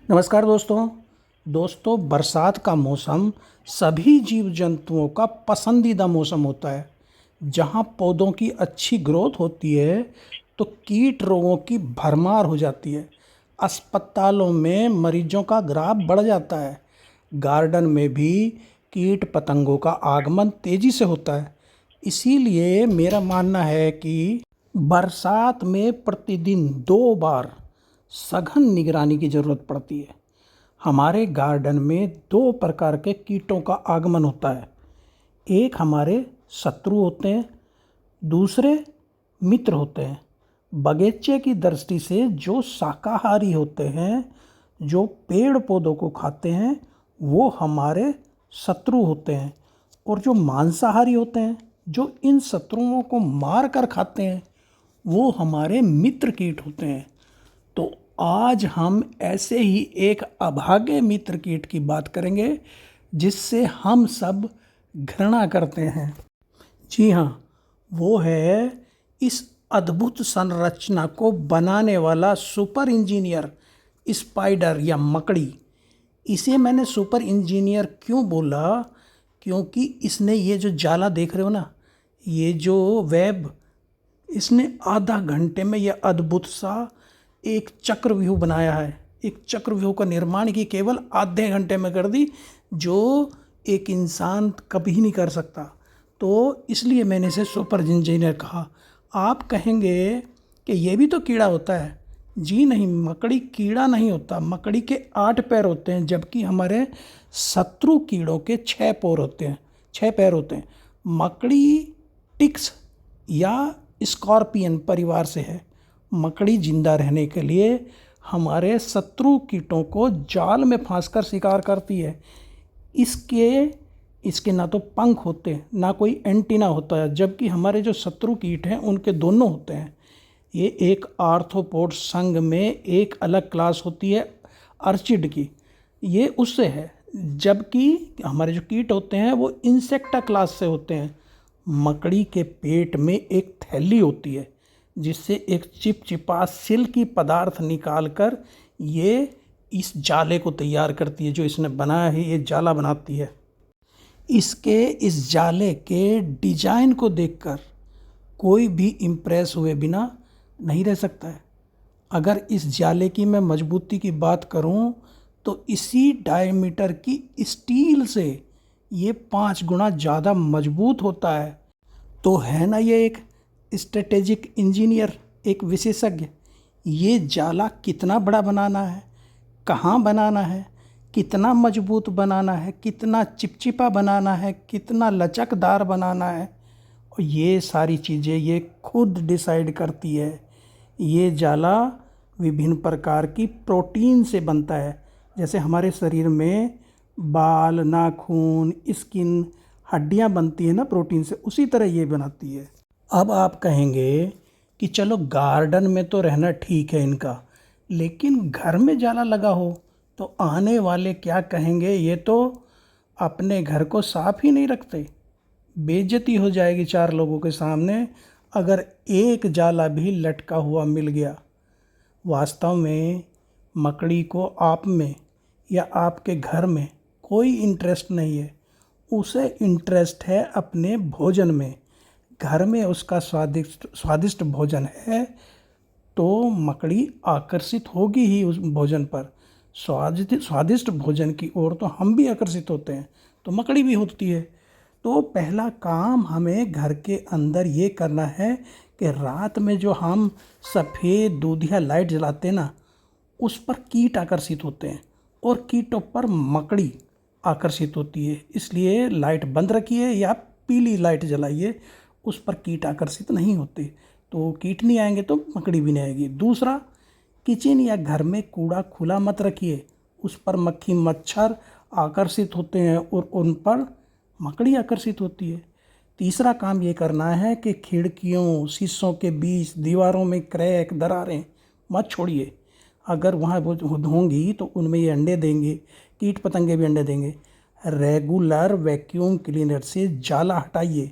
नमस्कार दोस्तों बरसात का मौसम सभी जीव जंतुओं का पसंदीदा मौसम होता है। जहाँ पौधों की अच्छी ग्रोथ होती है तो कीट रोगों की भरमार हो जाती है। अस्पतालों में मरीजों का ग्राफ बढ़ जाता है। गार्डन में भी कीट पतंगों का आगमन तेजी से होता है। इसीलिए मेरा मानना है कि बरसात में प्रतिदिन 2 बार सघन निगरानी की ज़रूरत पड़ती है। हमारे गार्डन में 2 प्रकार के कीटों का आगमन होता है। एक हमारे शत्रु होते हैं, दूसरे मित्र होते हैं। बगीचे की दृष्टि से जो शाकाहारी होते हैं, जो पेड़ पौधों को खाते हैं, वो हमारे शत्रु होते हैं। और जो मांसाहारी होते हैं, जो इन शत्रुओं को मार कर खाते हैं, वो हमारे मित्र कीट होते हैं। तो आज हम ऐसे ही एक अभागे मित्र कीट की बात करेंगे जिससे हम सब घृणा करते हैं। जी हाँ, वो है इस अद्भुत संरचना को बनाने वाला सुपर इंजीनियर स्पाइडर या मकड़ी। इसे मैंने सुपर इंजीनियर क्यों बोला, क्योंकि इसने ये जो जाला देख रहे हो ना, ये जो वेब, इसने आधा घंटे में यह अद्भुत सा एक चक्रव्यूह बनाया है। एक चक्रव्यूह का निर्माण की केवल आधे घंटे में कर दी, जो एक इंसान कभी नहीं कर सकता। तो इसलिए मैंने इसे सुपर इंजीनियर कहा। आप कहेंगे कि ये भी तो कीड़ा होता है। जी नहीं, मकड़ी कीड़ा नहीं होता। मकड़ी के 8 पैर होते हैं, जबकि हमारे शत्रु कीड़ों के 6 पैर होते हैं। 6 पैर होते हैं। मकड़ी टिक्स या स्कॉर्पियन परिवार से है। मकड़ी जिंदा रहने के लिए हमारे शत्रु कीटों को जाल में फंसकर शिकार करती है। इसके इसके ना तो पंख होते हैं, ना कोई एंटीना होता है, जबकि हमारे जो शत्रु कीट हैं उनके दोनों होते हैं। ये एक आर्थ्रोपोड संघ में एक अलग क्लास होती है अर्चिड की, ये उससे है। जबकि हमारे जो कीट होते हैं वो इंसेक्टा क्लास से होते हैं। मकड़ी के पेट में एक थैली होती है जिससे एक चिपचिपा सिल्की पदार्थ निकालकर ये इस जाले को तैयार करती है। जो इसने बनाया है, ये जाला बनाती है। इसके इस जाले के डिजाइन को देखकर कोई भी इम्प्रेस हुए बिना नहीं रह सकता है। अगर इस जाले की मैं मजबूती की बात करूं तो इसी डायमीटर की स्टील से ये 5 गुना ज़्यादा मजबूत होता है। तो है ना ये एक स्ट्रेटेजिक इंजीनियर, एक विशेषज्ञ। ये जाला कितना बड़ा बनाना है, कहाँ बनाना है, कितना मजबूत बनाना है, कितना चिपचिपा बनाना है, कितना लचकदार बनाना है, और ये सारी चीज़ें ये खुद डिसाइड करती है। ये जाला विभिन्न प्रकार की प्रोटीन से बनता है। जैसे हमारे शरीर में बाल, नाखून, स्किन, हड्डियाँ बनती है ना प्रोटीन से, उसी तरह ये बनाती है। अब आप कहेंगे कि चलो गार्डन में तो रहना ठीक है इनका, लेकिन घर में जाला लगा हो तो आने वाले क्या कहेंगे। ये तो अपने घर को साफ ही नहीं रखते। बेइज्जती हो जाएगी 4 लोगों के सामने अगर एक जाला भी लटका हुआ मिल गया। वास्तव में मकड़ी को आप में या आपके घर में कोई इंटरेस्ट नहीं है। उसे इंटरेस्ट है अपने भोजन में। घर में उसका स्वादिष्ट भोजन है तो मकड़ी आकर्षित होगी ही उस भोजन पर। स्वादिष्ट भोजन की ओर तो हम भी आकर्षित होते हैं, तो मकड़ी भी होती है। तो पहला काम हमें घर के अंदर ये करना है कि रात में जो हम सफ़ेद दूधिया लाइट जलाते हैं ना, उस पर कीट आकर्षित होते हैं और कीटों पर मकड़ी आकर्षित होती है। इसलिए लाइट बंद रखिए या पीली लाइट जलाइए, उस पर कीट आकर्षित नहीं होते। तो कीट नहीं आएंगे तो मकड़ी भी नहीं आएगी। दूसरा, किचन या घर में कूड़ा खुला मत रखिए। उस पर मक्खी मच्छर आकर्षित होते हैं और उन पर मकड़ी आकर्षित होती है। तीसरा काम ये करना है कि खिड़कियों, शीशों के बीच, दीवारों में क्रैक, दरारें मत छोड़िए। अगर वहाँ वो होंगी तो उनमें ये अंडे देंगे, कीट पतंगे भी अंडे देंगे। रेगुलर वैक्यूम क्लीनर से जाला हटाइए।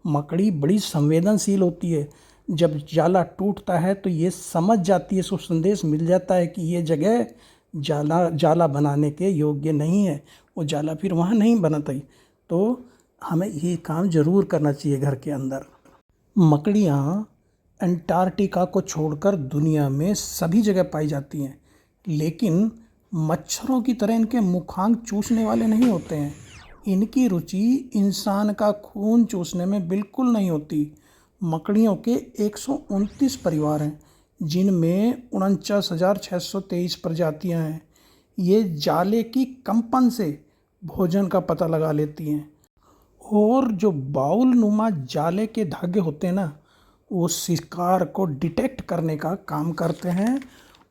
मकड़ी बड़ी संवेदनशील होती है। जब जाला टूटता है तो ये समझ जाती है, इसको संदेश मिल जाता है कि ये जगह जाला जाला बनाने के योग्य नहीं है, वो जाला फिर वहाँ नहीं बनता ही। तो हमें ये काम ज़रूर करना चाहिए घर के अंदर। मकड़ियाँ अंटार्कटिका को छोड़कर दुनिया में सभी जगह पाई जाती हैं, लेकिन मच्छरों की तरह इनके मुखांग चूसने वाले नहीं होते हैं। इनकी रुचि इंसान का खून चूसने में बिल्कुल नहीं होती। मकड़ियों के 129 परिवार हैं, जिनमें 49,623 प्रजातियां हैं। ये जाले की कंपन से भोजन का पता लगा लेती हैं। और जो बाउल नुमा जाले के धागे होते हैं ना, वो शिकार को डिटेक्ट करने का काम करते हैं।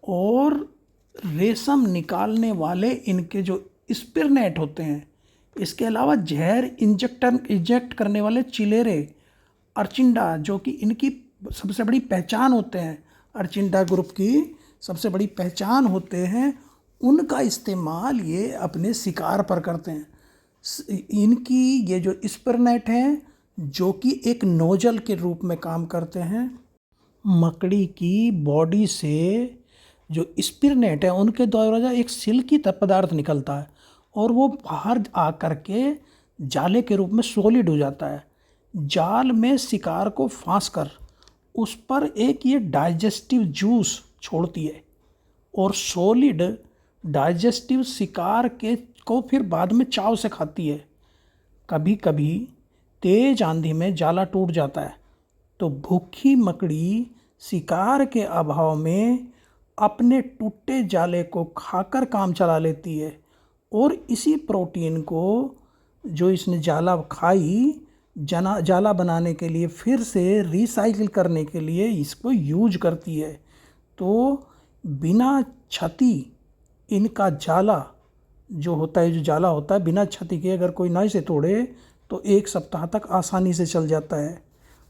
और रेशम निकालने वाले इनके जो स्पिर नेट होते हैं, इसके अलावा जहर इंजेक्ट करने वाले चिलेरे, अर्चिंडा, जो कि इनकी सबसे बड़ी पहचान होते हैं, अर्चिंडा ग्रुप की सबसे बड़ी पहचान होते हैं, उनका इस्तेमाल ये अपने शिकार पर करते हैं। इनकी ये जो स्पिर नेट हैं, जो कि एक नोजल के रूप में काम करते हैं। मकड़ी की बॉडी से जो स्पिर नेट है, उनके द्वारा एक सिल्की पदार्थ निकलता है और वो बाहर आ कर के जाले के रूप में सॉलिड हो जाता है। जाल में शिकार को फांस कर उस पर एक ये डाइजेस्टिव जूस छोड़ती है, और सॉलिड डाइजेस्टिव शिकार के को फिर बाद में चाव से खाती है। कभी कभी तेज आंधी में जाला टूट जाता है, तो भूखी मकड़ी शिकार के अभाव में अपने टूटे जाले को खाकर काम चला लेती है, और इसी प्रोटीन को जो इसने जाला खाई जाला बनाने के लिए फिर से रिसाइकिल करने के लिए इसको यूज करती है। तो बिना क्षति इनका जाला जो होता है, जो जाला होता है, बिना क्षति के अगर कोई ना इसे तोड़े तो 1 सप्ताह तक आसानी से चल जाता है।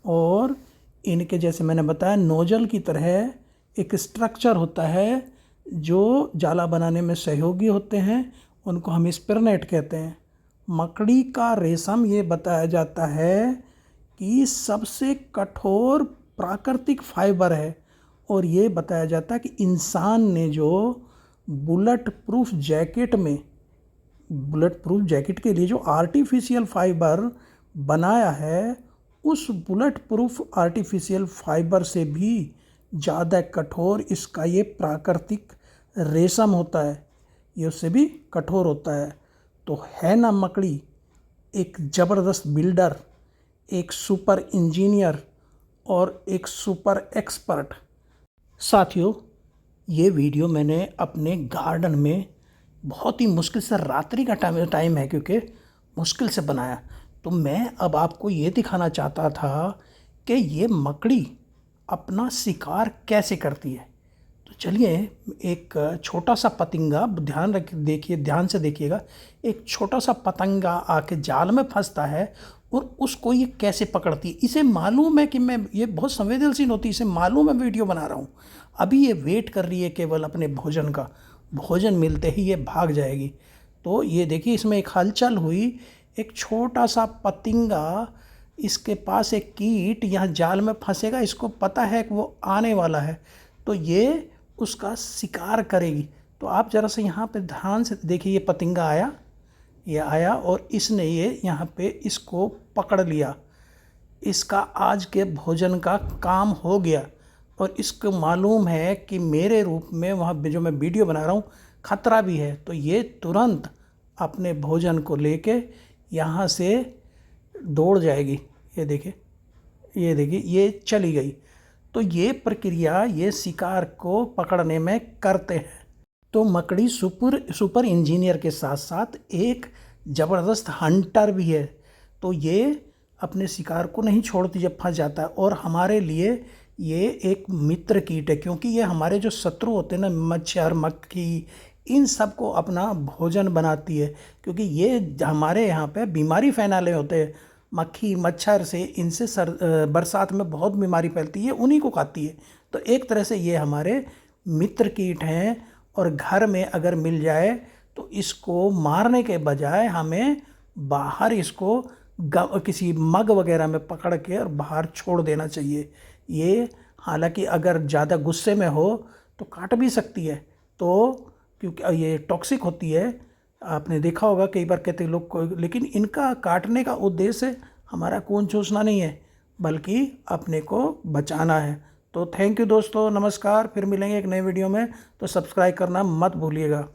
और इनके जैसे मैंने बताया नोजल की तरह एक स्ट्रक्चर होता है जो जाला बनाने में सहयोगी होते हैं, उनको हम स्पिरनेट कहते हैं। मकड़ी का रेशम ये बताया जाता है कि सबसे कठोर प्राकृतिक फाइबर है, और ये बताया जाता है कि इंसान ने जो बुलेट प्रूफ जैकेट के लिए जो आर्टिफिशियल फाइबर बनाया है, उस बुलेट प्रूफ आर्टिफिशियल फाइबर से भी ज़्यादा कठोर इसका ये प्राकृतिक रेशम होता है, ये उससे भी कठोर होता है। तो है ना मकड़ी एक ज़बरदस्त बिल्डर, एक सुपर इंजीनियर और एक सुपर एक्सपर्ट। साथियों, ये वीडियो मैंने अपने गार्डन में बहुत ही मुश्किल से, रात्रि का टाइम है क्योंकि मुश्किल से बनाया, तो मैं अब आपको ये दिखाना चाहता था कि ये मकड़ी अपना शिकार कैसे करती है। तो चलिए, एक छोटा सा पतंगा, ध्यान से देखिएगा, एक छोटा सा पतंगा आके जाल में फंसता है और उसको ये कैसे पकड़ती है। इसे मालूम है कि मैं ये बहुत संवेदनशील होती है, इसे मालूम है वीडियो बना रहा हूँ। अभी ये वेट कर रही है केवल अपने भोजन का, भोजन मिलते ही ये भाग जाएगी। तो ये देखिए, इसमें एक हलचल हुई, एक छोटा सा पतंगा, इसके पास एक कीट यहाँ जाल में फंसेगा, इसको पता है कि वो आने वाला है, तो ये उसका शिकार करेगी। तो आप ज़रा सा यहाँ पे ध्यान से देखिए, ये पतंगा आया, ये आया और इसने ये यहाँ पे इसको पकड़ लिया। इसका आज के भोजन का काम हो गया, और इसको मालूम है कि मेरे रूप में वहाँ जो मैं वीडियो बना रहा हूँ खतरा भी है, तो ये तुरंत अपने भोजन को लेके यहाँ से दौड़ जाएगी। ये देखिए, ये चली गई। तो ये प्रक्रिया ये शिकार को पकड़ने में करते हैं। तो मकड़ी सुपर इंजीनियर के साथ साथ एक ज़बरदस्त हंटर भी है। तो ये अपने शिकार को नहीं छोड़ती जब फंस जाता है, और हमारे लिए ये एक मित्र कीट है, क्योंकि ये हमारे जो शत्रु होते हैं ना, मच्छर, मक्खी, इन सब को अपना भोजन बनाती है, क्योंकि ये हमारे यहाँ पे बीमारी फैलाने होते हैं। मक्खी मच्छर से, इनसे बरसात में बहुत बीमारी फैलती है, उन्हीं को खाती है। तो एक तरह से ये हमारे मित्र कीट हैं, और घर में अगर मिल जाए तो इसको मारने के बजाय हमें बाहर इसको किसी मग वगैरह में पकड़ के और बाहर छोड़ देना चाहिए। ये हालांकि अगर ज़्यादा गुस्से में हो तो काट भी सकती है, तो क्योंकि ये टॉक्सिक होती है। आपने देखा होगा कई बार कहते हैं लोग को, लेकिन इनका काटने का उद्देश्य हमारा खून चूसना नहीं है, बल्कि अपने को बचाना है। तो थैंक यू दोस्तों, नमस्कार, फिर मिलेंगे एक नए वीडियो में। तो सब्सक्राइब करना मत भूलिएगा।